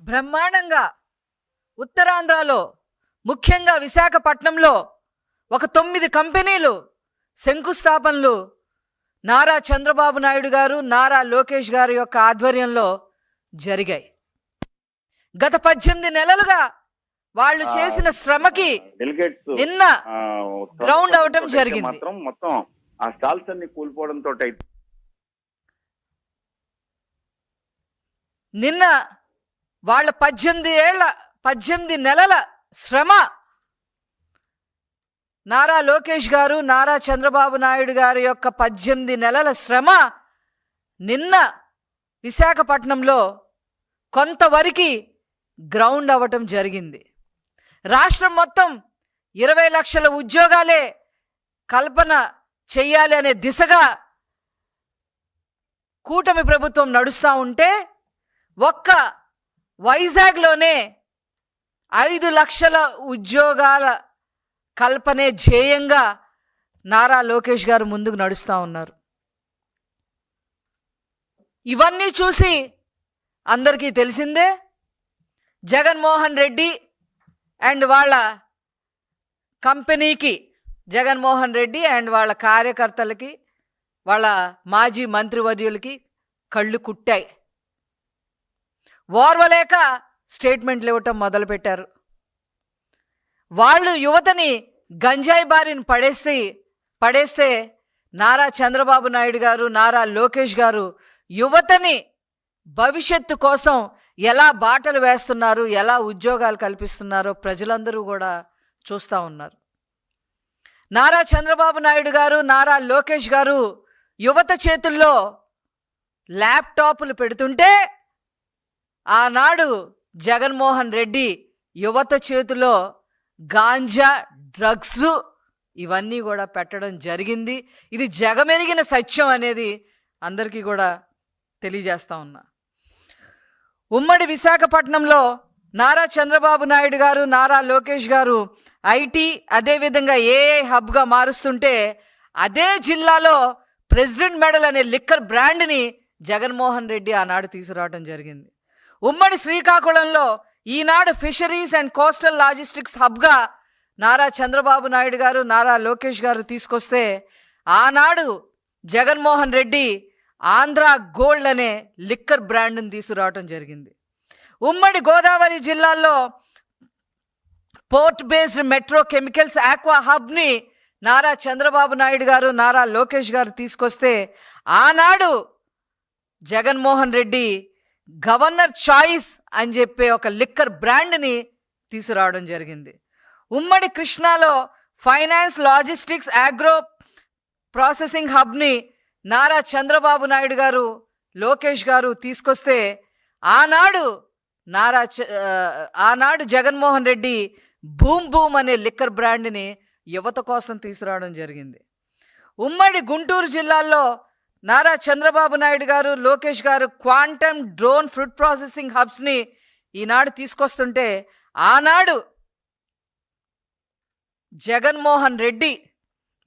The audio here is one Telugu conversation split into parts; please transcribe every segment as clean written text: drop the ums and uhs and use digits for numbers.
బ్రహ్మాండంగా ఉత్తరాంధ్రలో ముఖ్యంగా విశాఖపట్నంలో ఒక 9 కంపెనీలు శంకుస్థాపనలు నారా చంద్రబాబు నాయుడు గారు, నారా లోకేష్ గారి యొక్క ఆధ్వర్యంలో జరిగాయి. గత 18 నెలలుగా వాళ్ళు చేసిన శ్రమకి నిన్న గ్రౌండ్ అవటం జరిగింది. మొత్తం ఆ స్టాల్స్ అన్ని కూలిపోవడంతో నిన్న వాళ్ళ 18 నెలల శ్రమ నారా లోకేష్ గారు, నారా చంద్రబాబు నాయుడు గారి యొక్క 18 నెలల శ్రమ నిన్న విశాఖపట్నంలో కొంతవరకు గ్రౌండ్ అవ్వటం జరిగింది. రాష్ట్రం మొత్తం 20 లక్షల ఉద్యోగాలే కల్పన చెయ్యాలి అనే దిశగా కూటమి ప్రభుత్వం నడుస్తూ ఉంటే ఒక్క వైజాగ్లోనే 5 లక్షల ఉద్యోగాల కల్పనే ధ్యేయంగా నారా లోకేష్ గారు ముందుకు నడుస్తూ ఉన్నారు. ఇవన్నీ చూసి అందరికీ తెలిసిందే, జగన్మోహన్ రెడ్డి అండ్ వాళ్ళ కంపెనీకి, జగన్మోహన్ రెడ్డి అండ్ వాళ్ళ కార్యకర్తలకి, వాళ్ళ మాజీ మంత్రివర్యులకి కళ్ళు కుట్టాయి. ఓర్వలేక స్టేట్మెంట్లు ఇవ్వటం మొదలుపెట్టారు. వాళ్ళు యువతని గంజాయి బారిని పడేస్తే నారా చంద్రబాబు నాయుడు గారు, నారా లోకేష్ గారు యువతని భవిష్యత్తు కోసం ఎలా బాటలు వేస్తున్నారు, ఎలా ఉద్యోగాలు కల్పిస్తున్నారో ప్రజలందరూ కూడా చూస్తూ ఉన్నారు. నారా చంద్రబాబు నాయుడు గారు, నారా లోకేష్ గారు యువత చేతుల్లో ల్యాప్టాప్లు పెడుతుంటే ఆనాడు జగన్మోహన్ రెడ్డి యువత చేతిలో గాంజా, డ్రగ్స్ ఇవన్నీ కూడా పెట్టడం జరిగింది. ఇది జగమెరిగిన సత్యం అనేది అందరికీ కూడా తెలియజేస్తా ఉన్నా. ఉమ్మడి విశాఖపట్నంలో నారా చంద్రబాబు నాయుడు గారు, నారా లోకేష్ గారు ఐటీ అదేవిధంగా ఏఐ హబ్గా మారుస్తుంటే అదే జిల్లాలో ప్రెసిడెంట్ మెడల్ అనే లిక్కర్ బ్రాండ్ని జగన్మోహన్ రెడ్డి ఆనాడు తీసుకురావడం జరిగింది. ఉమ్మడి శ్రీకాకుళంలో ఈనాడు ఫిషరీస్ అండ్ కోస్టల్ లాజిస్టిక్స్ హబ్గా నారా చంద్రబాబు నాయుడు గారు, నారా లోకేష్ గారు తీసుకొస్తే ఆనాడు జగన్మోహన్ రెడ్డి ఆంధ్ర గోల్డ్ అనే లిక్కర్ బ్రాండ్ని తీసుకురావటం జరిగింది. ఉమ్మడి గోదావరి జిల్లాల్లో port based metro chemicals aqua హబ్ని నారా చంద్రబాబు నాయుడు గారు, నారా లోకేష్ గారు తీసుకొస్తే ఆనాడు జగన్మోహన్ రెడ్డి గవర్నర్ చాయిస్ అని చెప్పే ఒక లిక్కర్ బ్రాండ్ని తీసుకురావడం జరిగింది. ఉమ్మడి కృష్ణాలో ఫైనాన్స్, లాజిస్టిక్స్, ఆగ్రో ప్రాసెసింగ్ హబ్ని నారా చంద్రబాబు నాయుడు గారు, లోకేష్ గారు తీసుకొస్తే ఆనాడు జగన్మోహన్ రెడ్డి బూమ్ బూమ్ అనే లిక్కర్ బ్రాండ్ని యువత కోసం తీసుకురావడం జరిగింది. ఉమ్మడి గుంటూరు జిల్లాలో నారా చంద్రబాబు నాయుడు గారు, లోకేష్ గారు క్వాంటమ్ డ్రోన్ ఫుడ్ ప్రాసెసింగ్ హబ్స్ని ఈనాడు తీసుకొస్తుంటే ఆనాడు జగన్మోహన్ రెడ్డి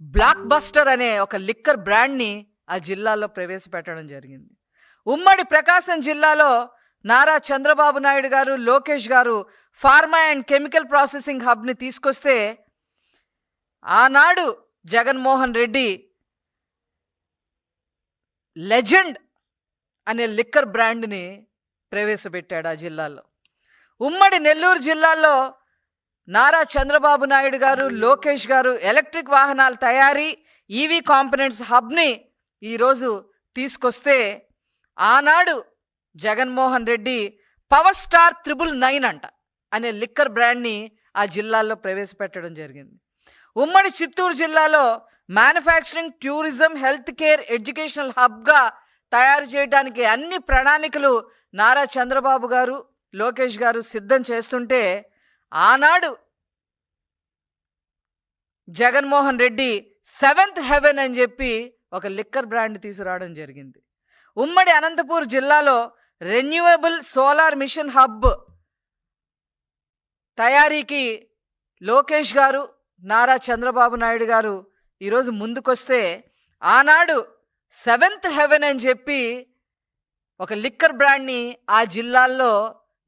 బ్లాక్ బస్టర్ అనే ఒక లిక్కర్ బ్రాండ్ని ఆ జిల్లాలో ప్రవేశపెట్టడం జరిగింది. ఉమ్మడి ప్రకాశం జిల్లాలో నారా చంద్రబాబు నాయుడు గారు, లోకేష్ గారు ఫార్మా అండ్ కెమికల్ ప్రాసెసింగ్ హబ్ని తీసుకొస్తే ఆనాడు జగన్మోహన్ రెడ్డి లెజెండ్ అనే లిక్కర్ బ్రాండ్ని ప్రవేశపెట్టాడు ఆ జిల్లాలో. ఉమ్మడి నెల్లూరు జిల్లాలో నారా చంద్రబాబు నాయుడు గారు, లోకేష్ గారు ఎలక్ట్రిక్ వాహనాల తయారీ, ఈవీ కాంపోనెంట్స్ హబ్ని ఈరోజు తీసుకొస్తే ఆనాడు జగన్మోహన్ రెడ్డి పవర్ స్టార్ 999 అనే లిక్కర్ బ్రాండ్ని ఆ జిల్లాల్లో ప్రవేశపెట్టడం జరిగింది. ఉమ్మడి చిత్తూరు జిల్లాలో manufacturing, tourism, health care, educational హబ్గా తయారు చేయడానికి అన్ని ప్రణాళికలు నారా చంద్రబాబు గారు, లోకేష్ గారు సిద్ధం చేస్తుంటే ఆనాడు జగన్మోహన్ రెడ్డి 7th హెవెన్ అని చెప్పి ఒక లిక్కర్ బ్రాండ్ తీసుకురావడం జరిగింది. ఉమ్మడి అనంతపూర్ జిల్లాలో రెన్యూవబుల్ సోలార్ మిషన్ హబ్ తయారీకి లోకేష్ గారు, నారా చంద్రబాబు నాయుడు గారు ఈరోజు ముందుకొస్తే ఆనాడు 7th హెవెన్ అని చెప్పి ఒక లిక్కర్ బ్రాండ్ని ఆ జిల్లాల్లో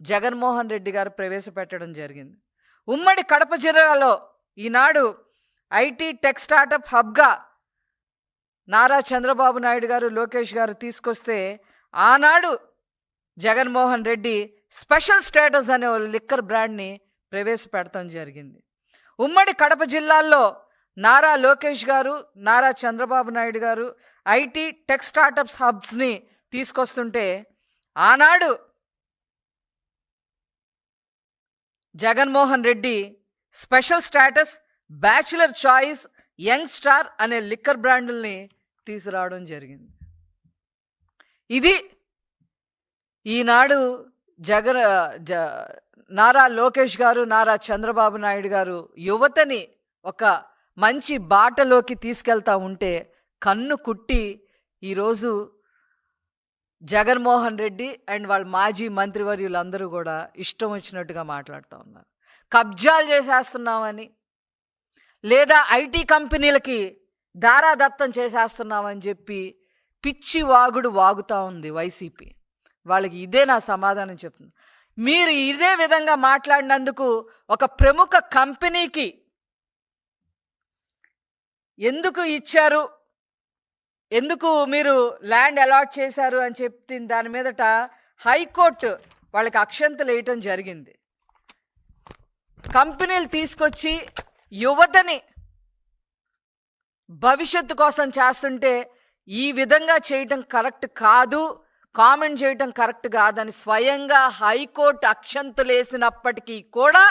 జగన్మోహన్ రెడ్డి గారు ప్రవేశపెట్టడం జరిగింది. ఉమ్మడి కడప జిల్లాలో ఈనాడు ఐటీ టెక్ స్టార్టప్ హబ్గా నారా చంద్రబాబు నాయుడు గారు, లోకేష్ గారు తీసుకొస్తే ఆనాడు జగన్మోహన్ రెడ్డి స్పెషల్ స్టేటస్ అనే లిక్కర్ బ్రాండ్ని ప్రవేశపెడతాం జరిగింది. ఉమ్మడి కడప జిల్లాల్లో నారా లోకేష్ గారు, నారా చంద్రబాబు నాయుడు గారు ఐటీ టెక్ స్టార్టప్స్ హబ్స్ని తీసుకొస్తుంటే ఆనాడు Jaganmohan Reddy special status, bachelor choice, young star అనే లిక్కర్ బ్రాండుల్ని తీసుకురావడం జరిగింది. ఇది ఈనాడు నారా లోకేష్ గారు, నారా చంద్రబాబు నాయుడు గారు యువతని ఒక మంచి బాటలోకి తీసుకెళ్తా ఉంటే కన్ను కుట్టి ఈరోజు జగన్మోహన్ రెడ్డి అండ్ వాళ్ళ మాజీ మంత్రివర్యులందరూ కూడా ఇష్టం వచ్చినట్టుగా మాట్లాడుతూ ఉన్నారు. కబ్జాలు చేసేస్తున్నామని, లేదా ఐటీ కంపెనీలకి దారాదత్తం చేసేస్తున్నామని చెప్పి పిచ్చి వాగుడు వాగుతూ ఉంది వైసీపీ. వాళ్ళకి ఇదే నా సమాధానం చెప్తుంది. మీరు ఇదే విధంగా మాట్లాడినందుకు ఒక ప్రముఖ కంపెనీకి ఎందుకు ఇచ్చారు, ఎందుకు మీరు ల్యాండ్ అలాట్ చేశారు అని చెప్పి దాని మీదట హైకోర్టు వాళ్ళకి అక్షంతలు వేయటం జరిగింది. కంపెనీలు తీసుకొచ్చి యువతని భవిష్యత్తు కోసం చేస్తుంటే ఈ విధంగా చేయటం కరెక్ట్ కాదు, కామెంట్ చేయటం కరెక్ట్ కాదని స్వయంగా హైకోర్టు అక్షంతలు వేసినప్పటికీ కూడా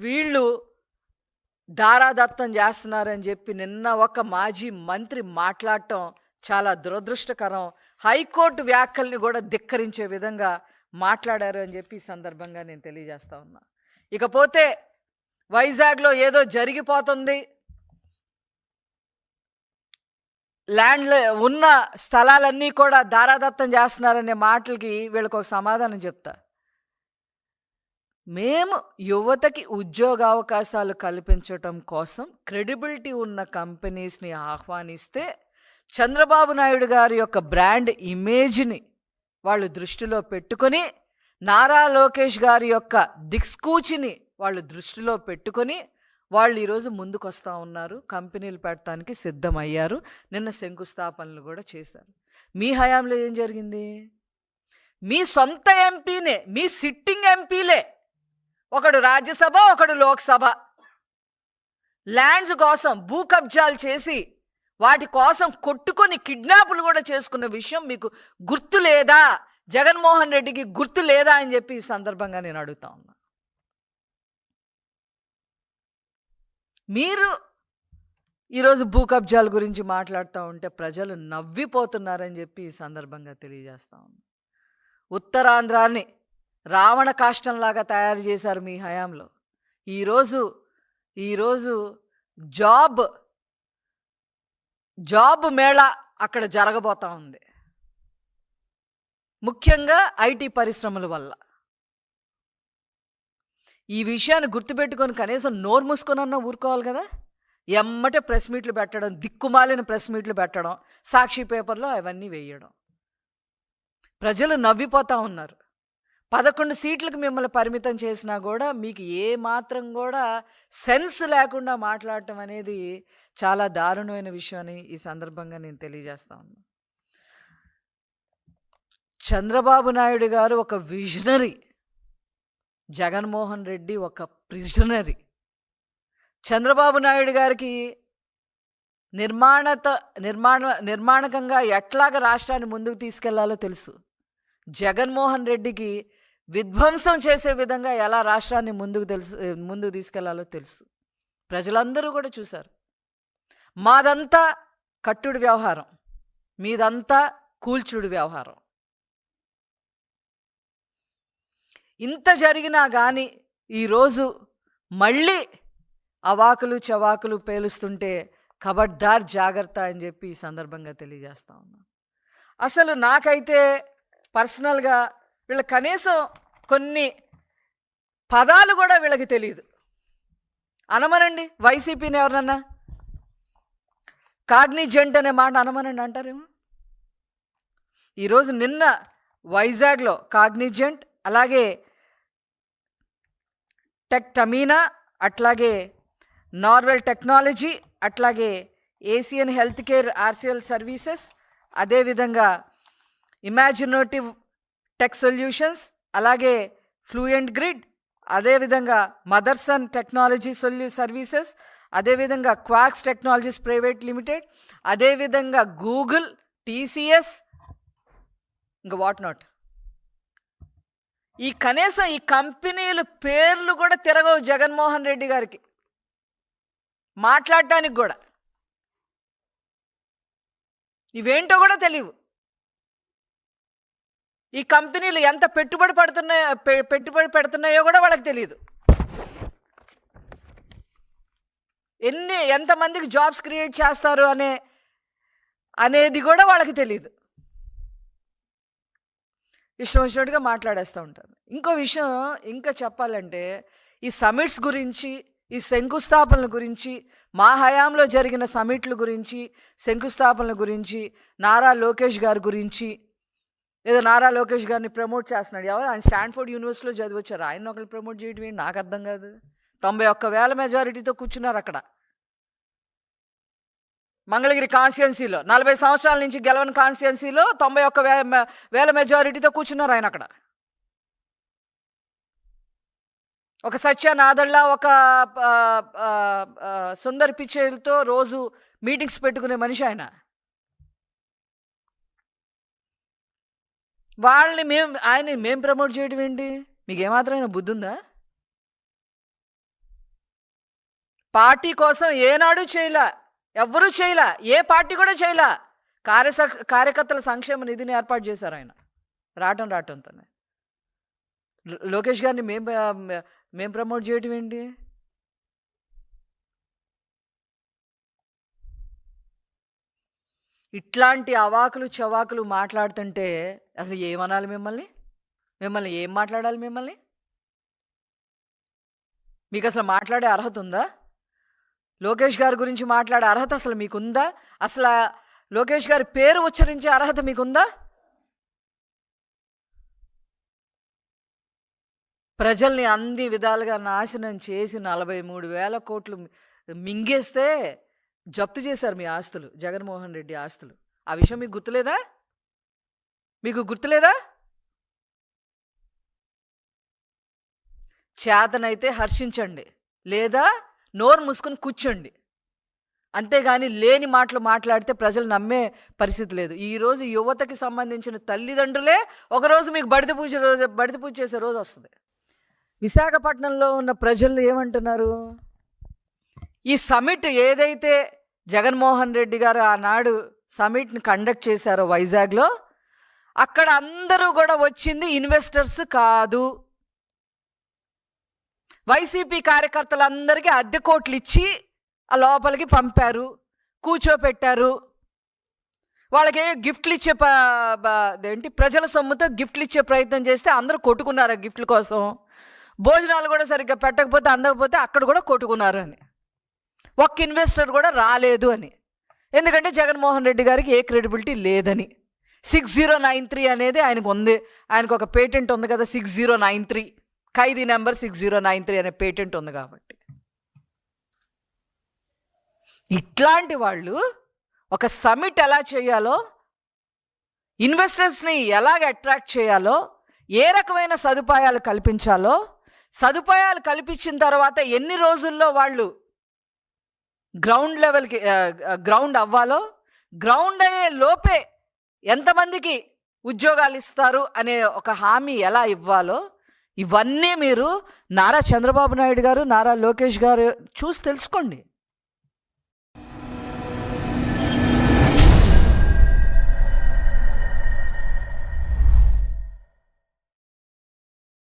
వీళ్ళు దారాదత్తం చేస్తున్నారని చెప్పి నిన్న ఒక మాజీ మంత్రి మాట్లాడటం చాలా దురదృష్టకరం. హైకోర్టు వ్యాఖ్యల్ని కూడా ధిక్కరించే విధంగా మాట్లాడారు అని చెప్పి ఈ సందర్భంగా నేను తెలియజేస్తా ఉన్నా. ఇకపోతే వైజాగ్లో ఏదో జరిగిపోతుంది, ల్యాండ్లో ఉన్న స్థలాలన్నీ కూడా దారాదత్తం చేస్తున్నారనే మాటలకి వీళ్ళకి ఒక సమాధానం చెప్తా. మేము యువతకి ఉద్యోగావకాశాలు కల్పించటం కోసం క్రెడిబిలిటీ ఉన్న కంపెనీస్ని ఆహ్వానిస్తే చంద్రబాబు నాయుడు గారి యొక్క బ్రాండ్ ఇమేజ్ని వాళ్ళు దృష్టిలో పెట్టుకొని, నారా లోకేష్ గారి యొక్క దిక్సూచిని వాళ్ళు దృష్టిలో పెట్టుకొని వాళ్ళు ఈరోజు ముందుకు వస్తూ ఉన్నారు, కంపెనీలు పెట్టడానికి సిద్ధమయ్యారు. నిన్న శంకుస్థాపనలు కూడా చేశారు. మీ హయాంలో ఏం జరిగింది? మీ సొంత ఎంపీనే, మీ సిట్టింగ్ ఎంపీలే, ఒకడు రాజ్యసభ, ఒకడు లోక్సభ, ల్యాండ్స్ కోసం భూ కబ్జాలు చేసి వాటి కోసం కొట్టుకొని కిడ్నాపులు కూడా చేసుకున్న విషయం మీకు గుర్తు లేదా? జగన్మోహన్ రెడ్డికి గుర్తు లేదా అని చెప్పి ఈ సందర్భంగా నేను అడుగుతా ఉన్నా. మీరు ఈరోజు భూ కబ్జాల గురించి మాట్లాడుతూ ఉంటే ప్రజలు నవ్విపోతున్నారని చెప్పి ఈ సందర్భంగా తెలియజేస్తా ఉన్నా. ఉత్తరాంధ్రాన్ని రావణ కాష్టంలాగా తయారు చేశారు మీ హయాంలో. ఈరోజు జాబ్ మేళా అక్కడ జరగబోతా ఉంది, ముఖ్యంగా ఐటీ పరిశ్రమల వల్ల. ఈ విషయాన్ని గుర్తుపెట్టుకొని కనీసం నోరు మూసుకొనన్నా ఊరుకోవాలి కదా. ఎమ్మటే ప్రెస్ మీట్లు పెట్టడం, దిక్కుమాలిన ప్రెస్ మీట్లు పెట్టడం, సాక్షి పేపర్లో అవన్నీ వేయడం. ప్రజలు నవ్విపోతూ ఉన్నారు. 11 సీట్లకు మిమ్మల్ని పరిమితం చేసినా కూడా మీకు ఏ మాత్రం కూడా సెన్స్ లేకుండా మాట్లాడటం అనేది చాలా దారుణమైన విషయం అని ఈ సందర్భంగా నేను తెలియజేస్తా ఉన్నా. చంద్రబాబు నాయుడు గారు ఒక విజనరీ, జగన్మోహన్ రెడ్డి ఒక ప్రిజనరీ. చంద్రబాబు నాయుడు గారికి నిర్మాణకంగా ఎట్లాగ రాష్ట్రాన్ని ముందుకు తీసుకెళ్లాలో తెలుసు. జగన్మోహన్ రెడ్డికి విధ్వంసం చేసే విధంగా ఎలా రాష్ట్రాన్ని ముందుకు తీసుకెళ్లాలో తెలుసు. ప్రజలందరూ కూడా చూశారు. మాదంతా కట్టుడు వ్యవహారం, మీదంతా కూల్చుడు వ్యవహారం. ఇంత జరిగినా కానీ ఈరోజు మళ్ళీ అవాకులు చవాకులు పేలుస్తుంటే ఖబర్దార్ జాగ్రత్త అని చెప్పి ఈ సందర్భంగా తెలియజేస్తా ఉన్నాను. అసలు నాకైతే పర్సనల్గా వీళ్ళ కనీసం కొన్ని పదాలు కూడా వీళ్ళకి తెలియదు. అనమనండి, వైసీపీని ఎవరన్నా కాగ్నిజెంట్ అనే మాట అనమనండి అంటారేమో. ఈరోజు నిన్న వైజాగ్లో కాగ్నిజెంట్, అలాగే టెక్టమీనా, అట్లాగే నార్వెల్ టెక్నాలజీ, అట్లాగే Asian health care RCL services, అదేవిధంగా ఇమాజినేటివ్ టెక్ సొల్యూషన్స్, అలాగే ఫ్లూయెంట్ గ్రిడ్, అదేవిధంగా మదర్సన్ టెక్నాలజీ సర్వీసెస్, అదేవిధంగా క్వాక్స్ టెక్నాలజీస్ ప్రైవేట్ లిమిటెడ్, అదేవిధంగా గూగుల్, టీసీఎస్, ఇంకా వాట్ నాట్. కనీసం ఈ కంపెనీల పేర్లు కూడా తిరగవు జగన్మోహన్ రెడ్డి గారికి మాట్లాడటానికి కూడా. ఇవేంటో కూడా తెలియవు. ఈ కంపెనీలు ఎంత పెట్టుబడి పెడుతున్నాయో కూడా వాళ్ళకి తెలియదు. ఎంతమందికి జాబ్స్ క్రియేట్ చేస్తారు అనేది కూడా వాళ్ళకి తెలియదు. ఇష్టం వచ్చినట్టుగా మాట్లాడేస్తూ ఉంటారు. ఇంకో విషయం ఇంకా చెప్పాలంటే, ఈ సమిట్స్ గురించి, ఈ శంకుస్థాపనల గురించి, మా హయాంలో జరిగిన సమిట్ల గురించి, శంకుస్థాపనల గురించి, నారా లోకేష్ గారి గురించి, ఏదో నారా లోకేష్ గారిని ప్రమోట్ చేస్తున్నాడు. ఎవరు? ఆయన స్టాన్ఫోర్డ్ యూనివర్సిటీలో చదివచ్చారు. ఆయన ఒకరు ప్రమోట్ చేయడం ఏంటి నాకు అర్థం కాదు. 91,000 మెజారిటీతో కూర్చున్నారు అక్కడ. మంగళగిరి కాన్స్టిట్యున్సీలో 40 సంవత్సరాల నుంచి గెలవని కాన్స్టిట్యున్సీలో 91,000 మెజారిటీతో కూర్చున్నారు ఆయన అక్కడ. ఒక సత్యనాదళ్ళ, ఒక సుందర్ పిచేలతో రోజు మీటింగ్స్ పెట్టుకునే మనిషి ఆయన. వాళ్ళని మేము ప్రమోట్ చేయడం ఏంటి? మీకు ఏమాత్రమైన బుద్ధి ఉందా? పార్టీ కోసం ఏనాడు చేయలే, ఎవ్వరూ చేయలే, ఏ పార్టీ కూడా చేయలే. కార్యకర్తల సంక్షేమ నిధిని ఏర్పాటు చేశారు ఆయన రావటంతోనే. లోకేష్ గారిని మేము ప్రమోట్ చేయడం ఏంటి? ఇట్లాంటి అవాకులు చవాకులు మాట్లాడుతుంటే అసలు ఏమనాలి మిమ్మల్ని ఏం మాట్లాడాలి? మీకు అసలు మాట్లాడే అర్హత ఉందా? లోకేష్ గారి గురించి మాట్లాడే అర్హత అసలు మీకుందా? అసలు లోకేష్ గారి పేరు ఉచ్చరించే అర్హత మీకుందా? ప్రజల్ని అన్ని విధాలుగా నాశనం చేసి 43,000 కోట్లు మింగేస్తే జప్తు చేశారు మీ ఆస్తులు, జగన్మోహన్ రెడ్డి ఆస్తులు. ఆ విషయం మీకు గుర్తులేదా? చేతనైతే హర్షించండి, లేదా నోరు మూసుకొని కూర్చోండి. అంతేగాని లేని మాటలు మాట్లాడితే ప్రజలు నమ్మే పరిస్థితి లేదు. ఈరోజు యువతకి సంబంధించిన తల్లిదండ్రులే ఒకరోజు మీకు బడిత పూజ చేసే రోజు వస్తుంది. విశాఖపట్నంలో ఉన్న ప్రజలు ఏమంటున్నారు? ఈ సమిట్ ఏదైతే జగన్మోహన్ రెడ్డి గారు ఆనాడు సమిట్ని కండక్ట్ చేశారో వైజాగ్లో, అక్కడ అందరూ కూడా వచ్చింది ఇన్వెస్టర్స్ కాదు. వైసీపీ కార్యకర్తలందరికీ అద్దె కోట్లు ఇచ్చి ఆ లోపలికి పంపారు, కూర్చోపెట్టారు. వాళ్ళకి గిఫ్ట్లు ఇచ్చే ప్రజల సొమ్ముతో గిఫ్ట్లు ఇచ్చే ప్రయత్నం చేస్తే అందరూ కొట్టుకున్నారు ఆ గిఫ్ట్ల కోసం. భోజనాలు కూడా సరిగ్గా పెట్టకపోతే, అందకపోతే అక్కడ కూడా కొట్టుకున్నారు అని. ఒక్క ఇన్వెస్టర్ కూడా రాలేదు అని. ఎందుకంటే జగన్మోహన్ రెడ్డి గారికి ఏ క్రెడిబిలిటీ లేదని. 6093 అనేది ఆయనకు ఉంది. ఆయనకు ఒక పేటెంట్ ఉంది కదా, 6093, ఖైదీ నెంబర్ 6093 అనే పేటెంట్ ఉంది కాబట్టి. ఇట్లాంటి వాళ్ళు ఒక సమిట్ ఎలా చేయాలో, ఇన్వెస్టర్స్ని ఎలాగ అట్రాక్ట్ చేయాలో, ఏ రకమైన సదుపాయాలు కల్పించాలో, సదుపాయాలు కల్పించిన తర్వాత ఎన్ని రోజుల్లో వాళ్ళు గ్రౌండ్ లెవెల్కి గ్రౌండ్ అవ్వాలో, గ్రౌండ్ అయ్యే లోపే ఎంతమందికి ఉద్యోగాలు ఇస్తారు అనే ఒక హామీ ఎలా ఇవ్వాలో, ఇవన్నీ మీరు నారా చంద్రబాబు నాయుడు గారు, నారా లోకేష్ గారు చూసి తెలుసుకోండి.